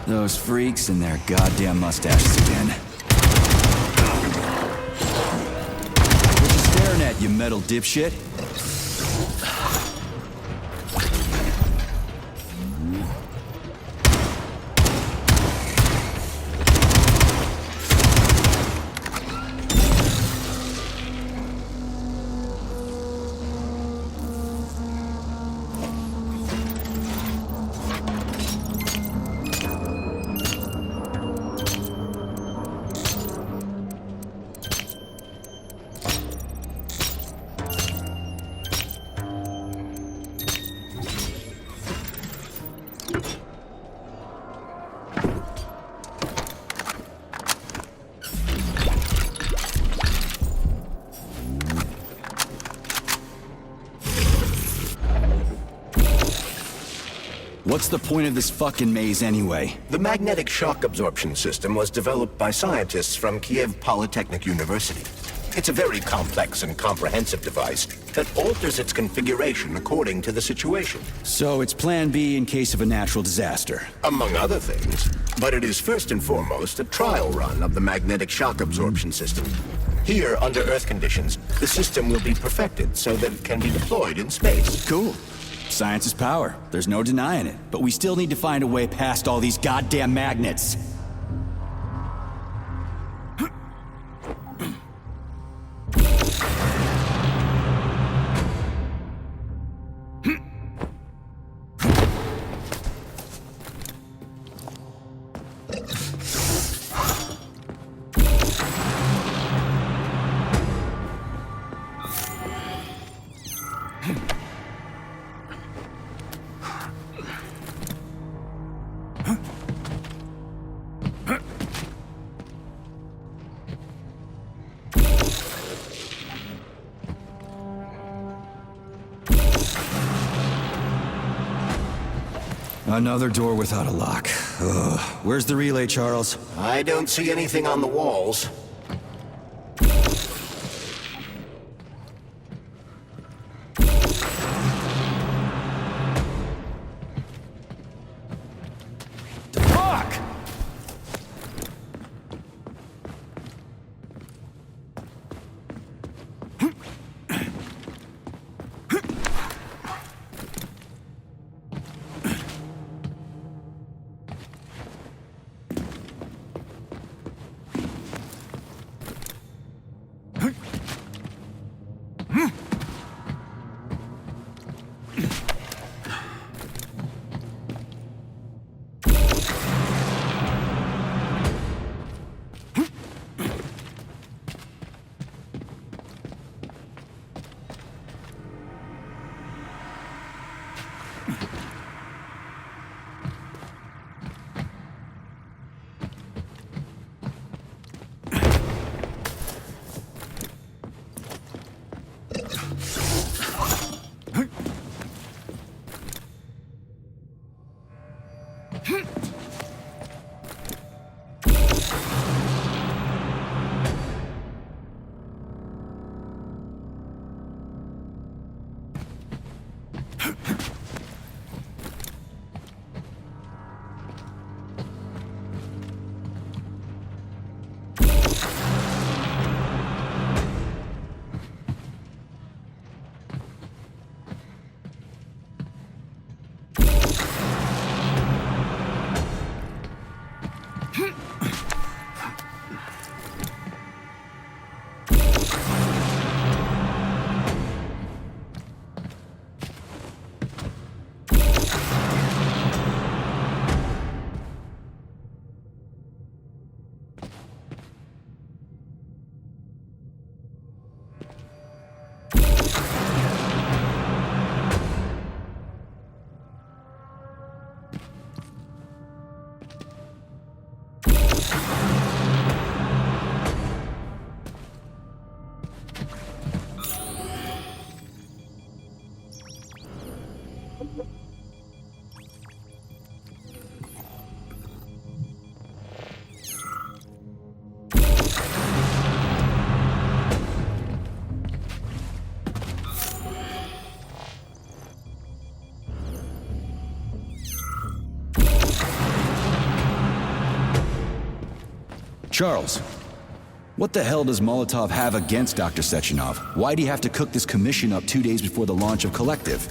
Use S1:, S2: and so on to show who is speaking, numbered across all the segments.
S1: Those freaks and their goddamn mustaches again. What you staring at, you metal dipshit? What's the point of this fucking maze anyway?
S2: The magnetic shock absorption system was developed by scientists from Kiev Polytechnic University. It's a very complex and comprehensive device that alters its configuration according to the situation.
S1: So it's plan B in case of a natural disaster.
S2: Among other things. But it is first and foremost a trial run of the magnetic shock absorption system. Here, under Earth conditions, the system will be perfected so that it can be deployed in space.
S1: Cool. Science is power. There's no denying it. But we still need to find a way past all these goddamn magnets. Another door without a lock. Ugh. Where's the relay, Charles?
S2: I don't see anything on the walls.
S1: Fuck! Charles, what the hell does Molotov have against Dr. Sechenov? Why'd he have to cook this commission up 2 days before the launch of Collective?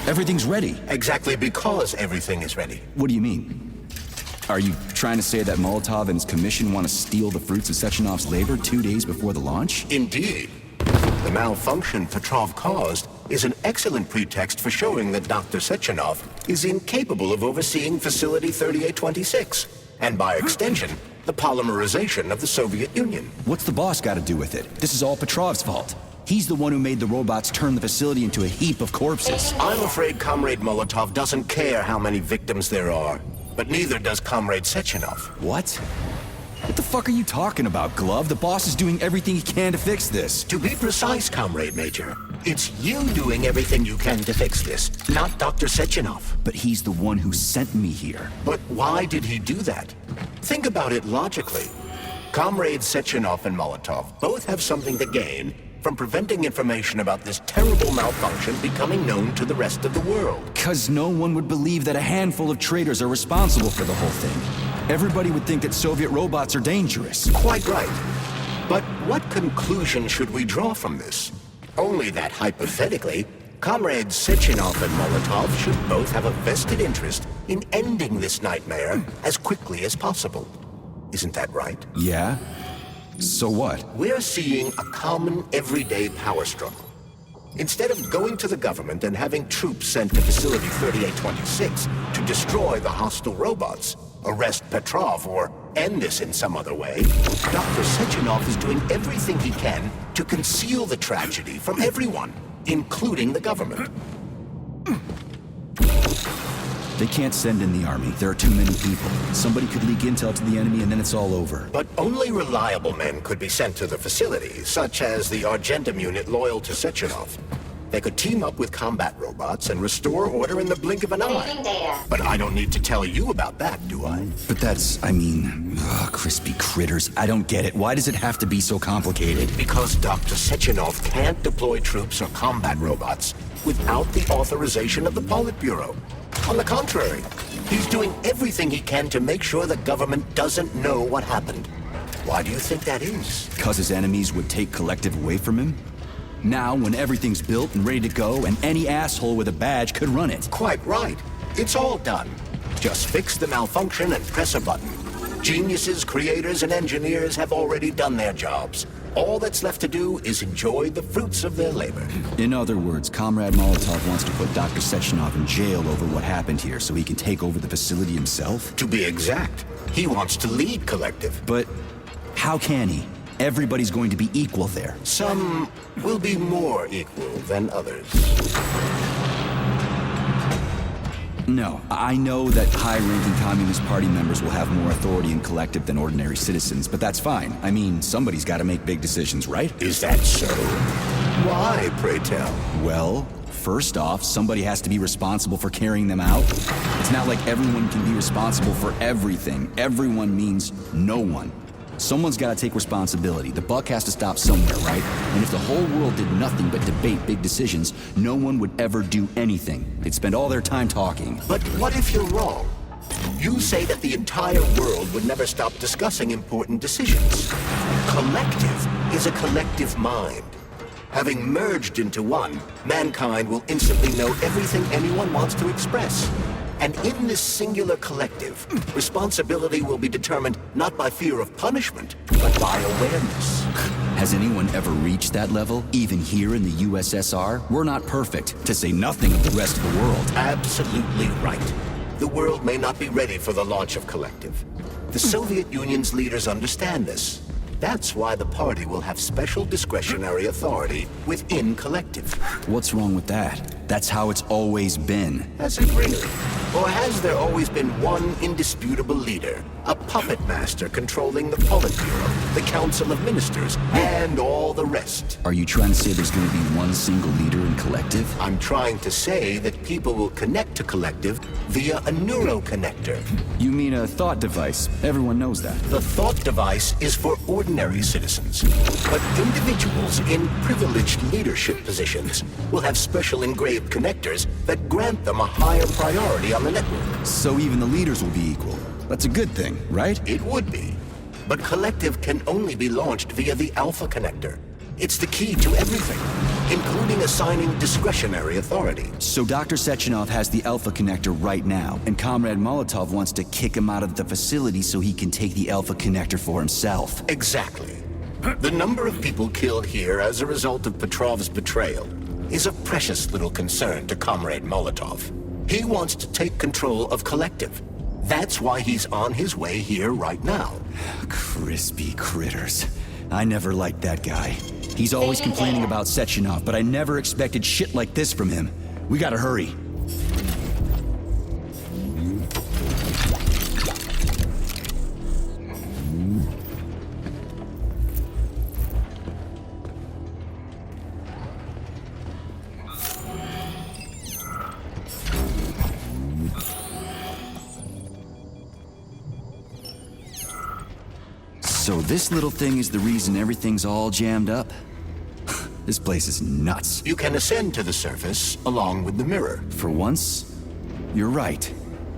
S1: Everything's ready.
S2: Exactly because everything is ready.
S1: What do you mean? Are you trying to say that Molotov and his commission want to steal the fruits of Sechenov's labor 2 days before the launch?
S2: Indeed. The malfunction Petrov caused is an excellent pretext for showing that Dr. Sechenov is incapable of overseeing Facility 3826, and by extension, the polymerization of the Soviet Union.
S1: What's the boss got to do with it? This is all Petrov's fault. He's the one who made the robots turn the facility into a heap of corpses.
S2: I'm afraid Comrade Molotov doesn't care how many victims there are, but neither does Comrade Sechenov.
S1: What? What the fuck are you talking about, Glove? The boss is doing everything he can to fix this.
S2: To be precise, Comrade Major, it's you doing everything you can to fix this, not Dr. Sechenov.
S1: But he's the one who sent me here.
S2: But why did he do that? Think about it logically. Comrades Sechenov and Molotov both have something to gain from preventing information about this terrible malfunction becoming known to the rest of the world.
S1: 'Cause no one would believe that a handful of traitors are responsible for the whole thing. Everybody would think that Soviet robots are dangerous.
S2: Quite right. But what conclusion should we draw from this? Only that hypothetically, Comrades Sechenov and Molotov should both have a vested interest in ending this nightmare as quickly as possible. Isn't that right?
S1: Yeah? So what?
S2: We're seeing a common everyday power struggle. Instead of going to the government and having troops sent to Facility 3826 to destroy the hostile robots, arrest Petrov, or end this in some other way, Dr. Sechenov is doing everything he can to conceal the tragedy from everyone, including the government.
S1: They can't send in the army. There are too many people. Somebody could leak intel to the enemy and then it's all over.
S2: But only reliable men could be sent to the facility, such as the Argentum unit loyal to Sechenov. They could team up with combat robots and restore order in the blink of an eye. But I don't need to tell you about that, do I?
S1: But that's, crispy critters. I don't get it. Why does it have to be so complicated?
S2: Because Dr. Sechenov can't deploy troops or combat robots without the authorization of the Politburo. On the contrary, he's doing everything he can to make sure the government doesn't know what happened. Why do you think that is?
S1: 'Cause his enemies would take Collective away from him? Now, when everything's built and ready to go, and any asshole with a badge could run it.
S2: Quite right. It's all done. Just fix the malfunction and press a button. Geniuses, creators, and engineers have already done their jobs. All that's left to do is enjoy the fruits of their labor.
S1: In other words, Comrade Molotov wants to put Dr. Sechenov in jail over what happened here so he can take over the facility himself?
S2: To be exact, he wants to lead Collective.
S1: But how can he? Everybody's going to be equal there.
S2: Some will be more equal than others.
S1: No, I know that high-ranking Communist Party members will have more authority in Collective than ordinary citizens, but that's fine. I mean, somebody's got to make big decisions, right?
S2: Is that so? Why, pray tell?
S1: Well, first off, somebody has to be responsible for carrying them out. It's not like everyone can be responsible for everything. Everyone means no one. Someone's got to take responsibility. The buck has to stop somewhere, right? And if the whole world did nothing but debate big decisions, no one would ever do anything. They'd spend all their time talking.
S2: But what if you're wrong? You say that the entire world would never stop discussing important decisions. Collective is a collective mind. Having merged into one, mankind will instantly know everything anyone wants to express. And in this singular collective, responsibility will be determined not by fear of punishment, but by awareness.
S1: Has anyone ever reached that level, even here in the USSR? We're not perfect, to say nothing of the rest of the world.
S2: Absolutely right. The world may not be ready for the launch of Collective. The Soviet Union's leaders understand this. That's why the party will have special discretionary authority within Collective.
S1: What's wrong with that? That's how it's always been.
S2: Has it really? Or has there always been one indisputable leader? A puppet master controlling the Politburo, the Council of Ministers, and all the rest?
S1: Are you trying to say there's going to be one single leader in Collective?
S2: I'm trying to say that people will connect to Collective via a neuroconnector.
S1: You mean a thought device? Everyone knows that.
S2: The thought device is for ordinary citizens, but individuals in privileged leadership positions will have special engraved connectors that grant them a higher priority on the network.
S1: So even the leaders will be equal. That's a good thing, right?
S2: It would be. but Collective can only be launched via the Alpha Connector. It's the key to everything, including assigning discretionary authority.
S1: So Dr. Sechenov has the Alpha Connector right now, and Comrade Molotov wants to kick him out of the facility so he can take the Alpha Connector for himself.
S2: Exactly. The number of people killed here as a result of Petrov's betrayal is a precious little concern to Comrade Molotov. He wants to take control of Collective. That's why he's on his way here right now.
S1: Crispy critters. I never liked that guy. He's always complaining about Sechenov, but I never expected shit like this from him. We gotta hurry. So this little thing is the reason everything's all jammed up? This place is nuts.
S2: You can ascend to the surface along with the mirror.
S1: For once, you're right.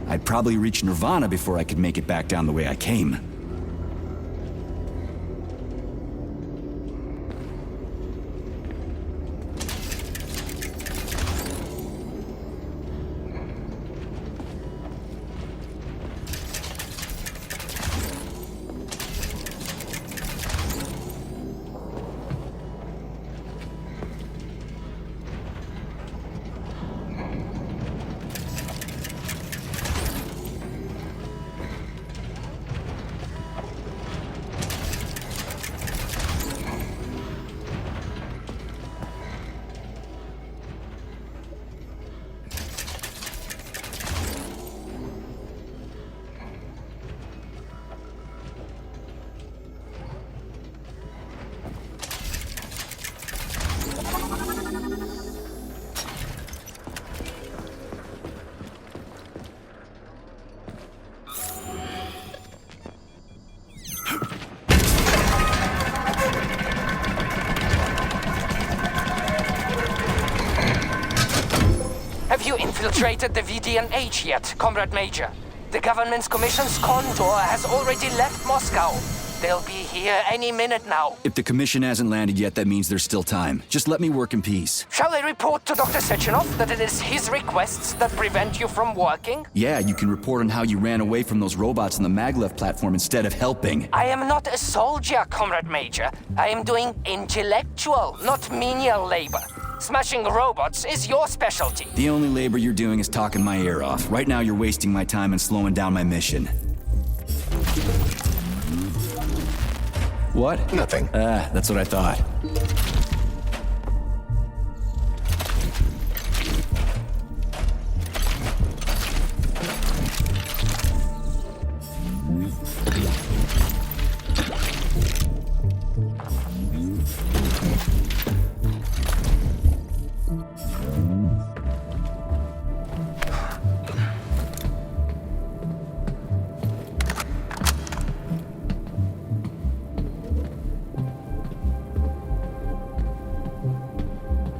S1: I'd probably reach Nirvana before I could make it back down the way I came.
S3: Have you infiltrated the VDNH yet, Comrade Major? The government's commission's Condor has already left Moscow. They'll be here any minute now.
S1: If the commission hasn't landed yet, that means there's still time. Just let me work in peace.
S3: Shall I report to Dr. Sechenov that it is his requests that prevent you from working?
S1: Yeah, you can report on how you ran away from those robots on the Maglev platform instead of helping.
S3: I am not a soldier, Comrade Major. I am doing intellectual, not menial labor. Smashing robots is your specialty.
S1: The only labor you're doing is talking my ear off. Right now you're wasting my time and slowing down my mission. What?
S2: Nothing.
S1: That's what I thought.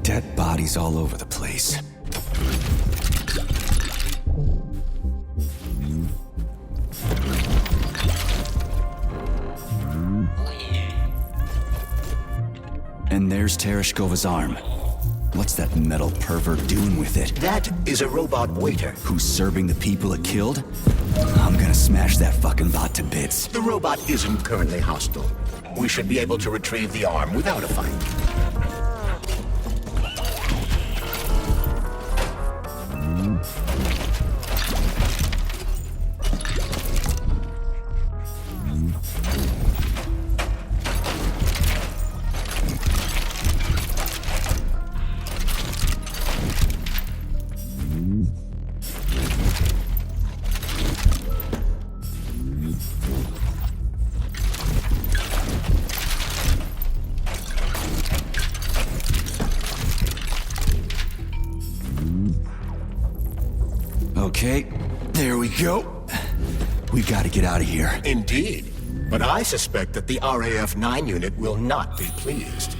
S1: Dead bodies all over the place. And there's Tereshkova's arm. What's that metal pervert doing with it?
S2: That is a robot waiter.
S1: Who's serving the people it killed? I'm gonna smash that fucking bot to bits.
S2: The robot isn't currently hostile. We should be able to retrieve the arm without a fight.
S1: Okay, there we go. We've got to get out of here.
S2: Indeed. But I suspect that the RAF-9 unit will not be pleased.